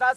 10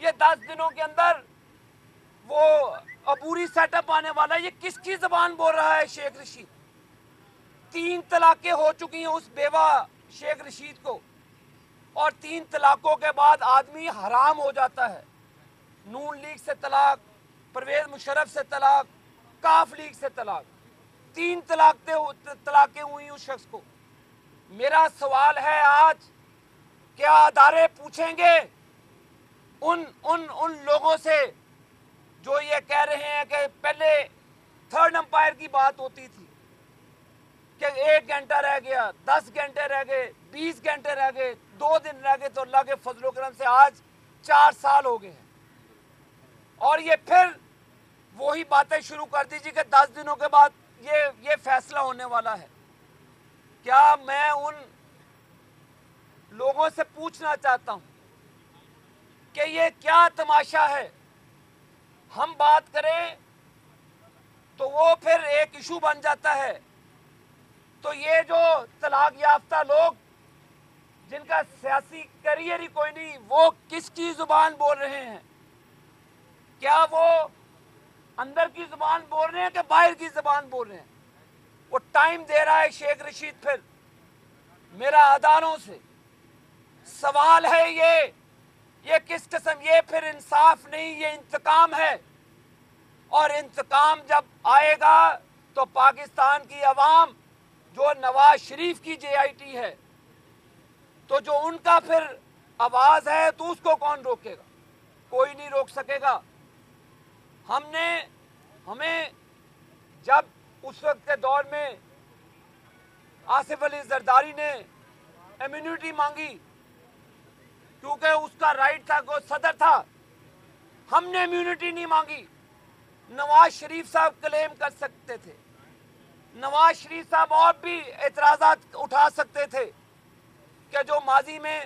یہ 10 دنوں کے اندر وہ عبوری سیٹ اپ آنے والا ہے. یہ کس کی زبان بول رہا ہے شیخ رشید؟ 3 طلاقیں ہو چکی ہیں اس بیوہ شیخ رشید کو, اور 3 طلاقوں کے بعد آدمی حرام ہو جاتا ہے. نون لیگ سے طلاق, پرویز مشرف سے طلاق, کاف لیگ سے طلاق, 3 طلاقیں ہوئی اس شخص کو. میرا سوال ہے آج, کیا ادارے پوچھیں گے ان لوگوں سے جو یہ کہہ رہے ہیں کہ پہلے 3rd امپائر کی بات ہوتی تھی کہ 1 گھنٹہ رہ گیا, 10 گھنٹے رہ گئے, 20 گھنٹے رہ گئے, 2 دن رہ گئے, تو اللہ کے فضل و کرم سے آج 4 سال ہو گئے ہیں, اور یہ پھر وہی باتیں شروع کر دیجیے کہ 10 دنوں کے بعد یہ فیصلہ ہونے والا ہے. کیا میں ان لوگوں سے پوچھنا چاہتا ہوں کہ یہ کیا تماشا ہے؟ ہم بات کریں تو وہ پھر ایک ایشو بن جاتا ہے. تو یہ جو طلاق یافتہ لوگ جن کا سیاسی کیریئر ہی کوئی نہیں, وہ کس کی زبان بول رہے ہیں؟ کیا وہ اندر کی زبان بول رہے ہیں کہ باہر کی زبان بول رہے ہیں؟ وہ ٹائم دے رہا ہے شیخ رشید. پھر میرا اداروں سے سوال ہے, یہ کس قسم, یہ پھر انصاف نہیں, یہ انتقام ہے. اور انتقام جب آئے گا تو پاکستان کی عوام جو نواز شریف کی JIT ہے, تو جو ان کا پھر آواز ہے, تو اس کو کون روکے گا؟ کوئی نہیں روک سکے گا. ہمیں جب اس وقت کے دور میں آصف علی زرداری نے امیونٹی مانگی, کیونکہ اس کا رائٹ تھا, وہ صدر تھا, ہم نے امیونٹی نہیں مانگی. نواز شریف صاحب کلیم کر سکتے تھے, نواز شریف صاحب اور بھی اعتراضات اٹھا سکتے تھے کہ جو ماضی میں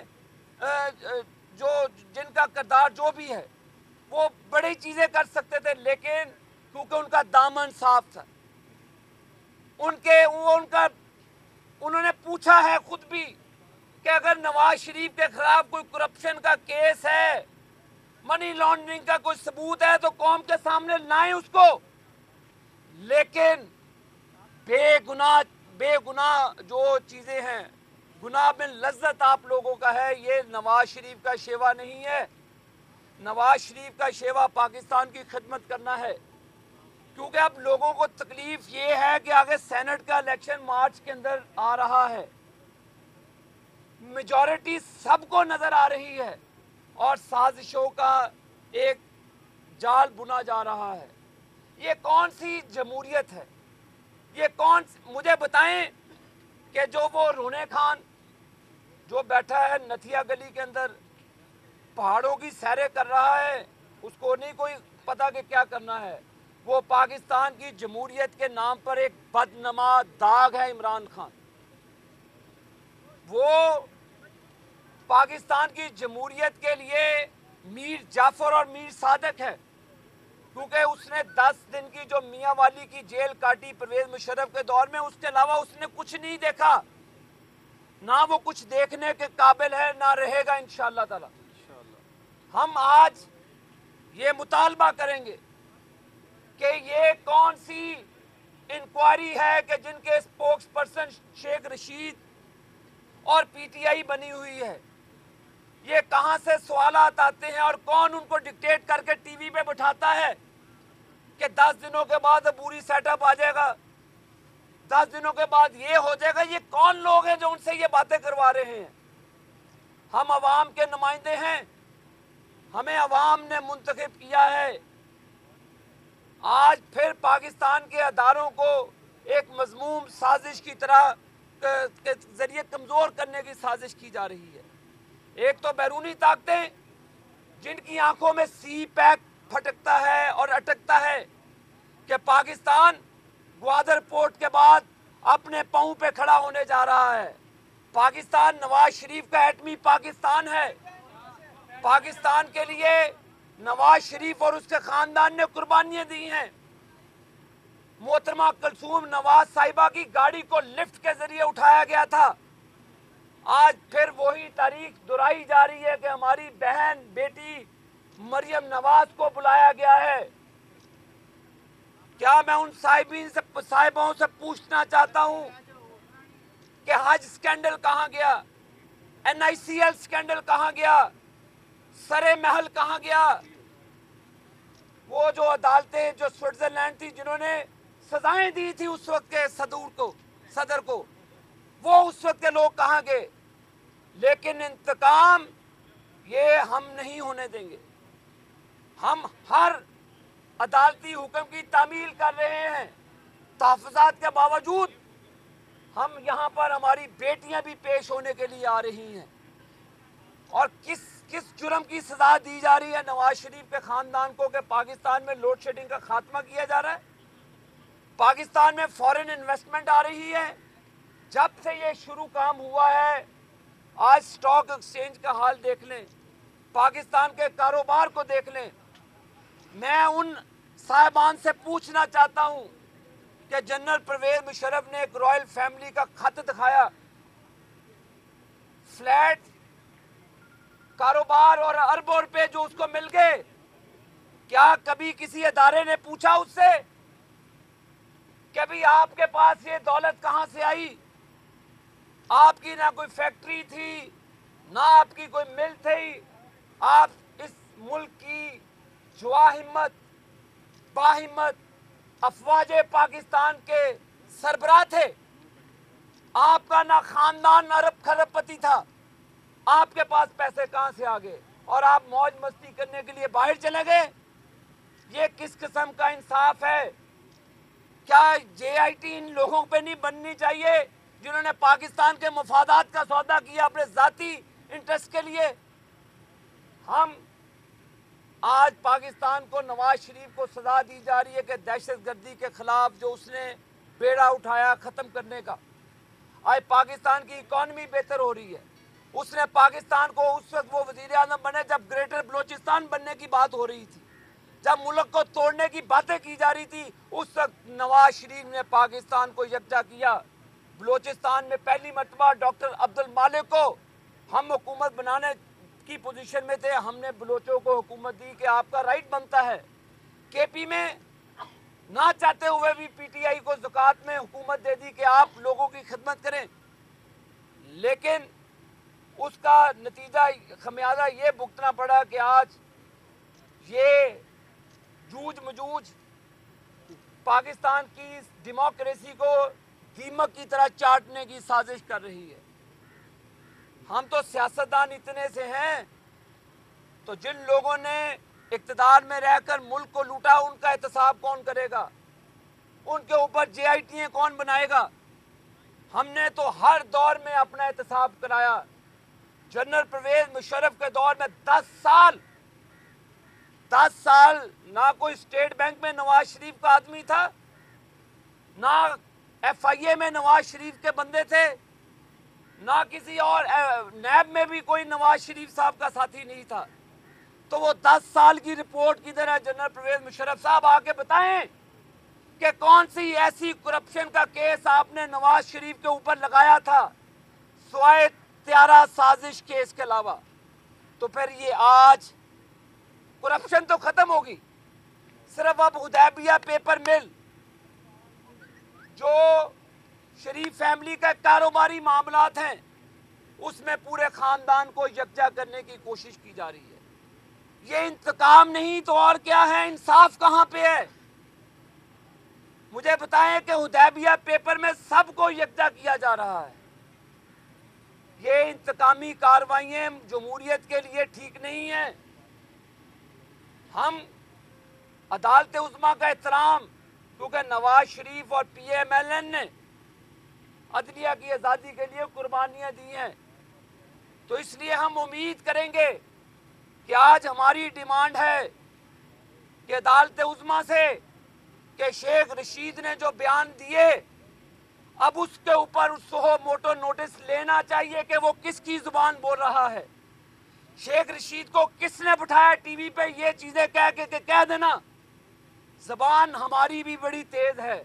جن کا کردار جو بھی ہے وہ بڑی چیزیں کر سکتے تھے, لیکن کیونکہ ان کا دامن صاف تھا, انہوں نے پوچھا ہے خود بھی کہ اگر نواز شریف کے خلاف کوئی کرپشن کا کیس ہے, منی لانڈرنگ کا کوئی ثبوت ہے, تو قوم کے سامنے لائیں اس کو. لیکن بے گناہ جو چیزیں ہیں, گناہ میں لذت آپ لوگوں کا ہے, یہ نواز شریف کا شیوا نہیں ہے. نواز شریف کا شیوا پاکستان کی خدمت کرنا ہے. کیونکہ اب لوگوں کو تکلیف یہ ہے کہ آگے سینٹ کا الیکشن مارچ کے اندر آ رہا ہے, میجورٹی سب کو نظر آ رہی ہے, اور سازشوں کا ایک جال بنا جا رہا ہے. یہ کون سی جمہوریت ہے؟ مجھے بتائیں کہ جو وہ رونے خان جو بیٹھا ہے نتھیا گلی کے اندر, پہاڑوں کی سیریں کر رہا ہے, اس کو نہیں کوئی پتا کہ کیا کرنا ہے. وہ پاکستان کی جمہوریت کے نام پر ایک بدنما داغ ہے. عمران خان وہ پاکستان کی جمہوریت کے لیے میر جعفر اور میر صادق ہے, کیونکہ اس نے 10 دن کی جو میاں والی کی جیل کاٹی پرویز مشرف کے دور میں, اس کے علاوہ اس نے کچھ نہیں دیکھا, نہ وہ کچھ دیکھنے کے قابل ہے, نہ رہے گا انشاءاللہ تعالی. ہم آج یہ مطالبہ کریں گے کہ یہ کون سی انکوائری ہے کہ جن کے اسپوکس پرسن شیخ رشید اور PTI بنی ہوئی ہے, یہ کہاں سے سوالات آتے ہیں, اور کون ان کو ڈکٹیٹ کر کے ٹی وی پہ بٹھاتا ہے کہ 10 دنوں کے بعد پوری سیٹ اپ آ جائے گا, 10 دنوں کے بعد یہ ہو جائے گا. یہ کون لوگ ہیں جو ان سے یہ باتیں کروا رہے ہیں؟ ہم عوام کے نمائندے ہیں, ہمیں عوام نے منتخب کیا ہے. آج پھر پاکستان کے اداروں کو ایک مذموم سازش کی طرح کے ذریعے کمزور کرنے کی سازش کی جا رہی ہے. ایک تو بیرونی طاقتیں جن کی آنکھوں میں سی پیک پھٹکتا ہے اور اٹکتا ہے کہ پاکستان گوادر پورٹ کے بعد اپنے پاؤں پہ کھڑا ہونے جا رہا ہے. پاکستان نواز شریف کا ایٹمی پاکستان ہے. پاکستان کے لیے نواز شریف اور اس کے خاندان نے قربانیاں دی ہیں. محترمہ کلثوم نواز صاحبہ کی گاڑی کو لفٹ کے ذریعے اٹھایا گیا تھا, آج پھر وہی تاریخ دہرائی جا رہی ہے کہ ہماری بہن بیٹی مریم نواز کو بلایا گیا ہے. کیا میں ان صاحبوں سے پوچھنا چاہتا ہوں کہ حج سکینڈل کہاں گیا, NICL سکینڈل کہاں گیا, سرے محل کہاں گیا؟ وہ جو عدالتیں جو سوئٹزرلینڈ تھی جنہوں نے سزائیں دی تھی اس وقت کے صدر کو, وہ اس وقت کے لوگ کہاں گئے؟ لیکن انتقام یہ ہم نہیں ہونے دیں گے. ہم ہر عدالتی حکم کی تعمیل کر رہے ہیں. تحفظات کے باوجود ہم یہاں پر ہماری بیٹیاں بھی پیش ہونے کے لیے آ رہی ہیں. اور کس جرم کی سزا دی جا رہی ہے نواز شریف کے خاندان کو کہ پاکستان میں لوڈ شیڈنگ کا خاتمہ کیا جا رہا ہے, پاکستان میں فورن انویسٹمنٹ آ رہی ہے. جب سے یہ شروع کام ہوا ہے, آج سٹاک ایکسچینج کا حال دیکھ لیں, پاکستان کے کاروبار کو دیکھ لیں. میں ان صاحبان سے پوچھنا چاہتا ہوں کہ جنرل پرویز مشرف نے ایک رائل فیملی کا خط دکھایا, فلیٹ کاروبار اور اربوں روپے جو اس کو مل گئے, کیا کبھی کسی ادارے نے پوچھا اس سے کہ بھی آپ کے پاس یہ دولت کہاں سے آئی؟ آپ کی نہ کوئی فیکٹری تھی, نہ آپ کی کوئی مل تھی. آپ اس ملک کی جواہمت باہمت افواج پاکستان کے سربراہ تھے. آپ کا نہ خاندان ارب خرب پتی تھا. آپ کے پاس پیسے کہاں سے آ گئے اور آپ موج مستی کرنے کے لیے باہر چلے گئے؟ یہ کس قسم کا انصاف ہے؟ کیا JIT ان لوگوں پہ نہیں بننی چاہیے جنہوں نے پاکستان کے مفادات کا سودا کیا اپنے ذاتی انٹرسٹ کے لیے؟ ہم آج پاکستان کو نواز شریف کو سزا دی جا رہی ہے کہ دہشت گردی کے خلاف جو اس نے بیڑا اٹھایا ختم کرنے کا. آج پاکستان کی اکانومی بہتر ہو رہی ہے. اس نے پاکستان کو اس وقت وہ وزیر اعظم بنے جب گریٹر بلوچستان بننے کی بات ہو رہی تھی, جب ملک کو توڑنے کی باتیں کی جا رہی تھی, اس وقت نواز شریف نے پاکستان کو یکجا کیا. بلوچستان میں پہلی مرتبہ ڈاکٹر عبد المالک کو ہم حکومت بنانے کی پوزیشن میں تھے, ہم نے بلوچوں کو حکومت دی کہ آپ کا رائٹ بنتا ہے. KP میں نہ چاہتے ہوئے بھی PTI کو زکوٰۃ میں حکومت دے دی کہ آپ لوگوں کی خدمت کریں, لیکن اس کا نتیجہ خمیازہ یہ بھگتنا پڑا کہ آج یہ جوجھ مجوج پاکستان کی ڈیموکریسی کو دیمک کی طرح چاٹنے کی سازش کر رہی ہے. ہم تو سیاستدان اتنے سے ہیں, تو جن لوگوں نے اقتدار میں رہ کر ملک کو لوٹا ان کا احتساب کون کرے گا؟ ان کے اوپر JIT کون بنائے گا؟ ہم نے تو ہر دور میں اپنا احتساب کرایا. جنرل پرویز مشرف کے دور میں 10 سال نہ کوئی اسٹیٹ بینک میں نواز شریف کا آدمی تھا, نہ FIA میں نواز شریف کے بندے تھے, نہ کسی اور نیب میں بھی کوئی نواز شریف صاحب کا ساتھی نہیں تھا. تو وہ 10 سال کی رپورٹ کدھر ہے؟ جنرل پرویز مشرف صاحب آ کے بتائیں کہ کون سی ایسی کرپشن کا کیس آپ نے نواز شریف کے اوپر لگایا تھا سوائے تیارہ سازش کیس کے علاوہ. تو پھر یہ آج کرپشن تو ختم ہوگی, صرف اب حدیبیہ پیپر مل جو شریف فیملی کا کاروباری معاملات ہیں اس میں پورے خاندان کو یکجا کرنے کی کوشش کی جا رہی ہے. یہ انتقام نہیں تو اور کیا ہے؟ انصاف کہاں پہ ہے؟ مجھے بتائیں کہ حدیبیہ پیپر میں سب کو یکجا کیا جا رہا ہے. یہ انتقامی کارروائیاں جمہوریت کے لیے ٹھیک نہیں ہیں. ہم عدالت عظمیٰ کا احترام, کیونکہ نواز شریف اور PMLN نے عدلیہ کی آزادی کے لیے قربانیاں دی ہیں, تو اس لیے ہم امید کریں گے کہ آج ہماری ڈیمانڈ ہے کہ عدالت عظمیٰ سے کہ شیخ رشید نے جو بیان دیے اب اس کے اوپر سو موٹو نوٹس لینا چاہیے کہ وہ کس کی زبان بول رہا ہے. شیخ رشید کو کس نے بٹھایا ٹی وی پہ یہ چیزیں کہہ کے کہ کہہ دینا زبان ہماری بھی بڑی تیز ہے.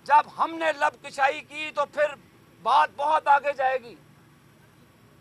جب ہم نے لب کشائی کی تو پھر بات بہت آگے جائے گی.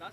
10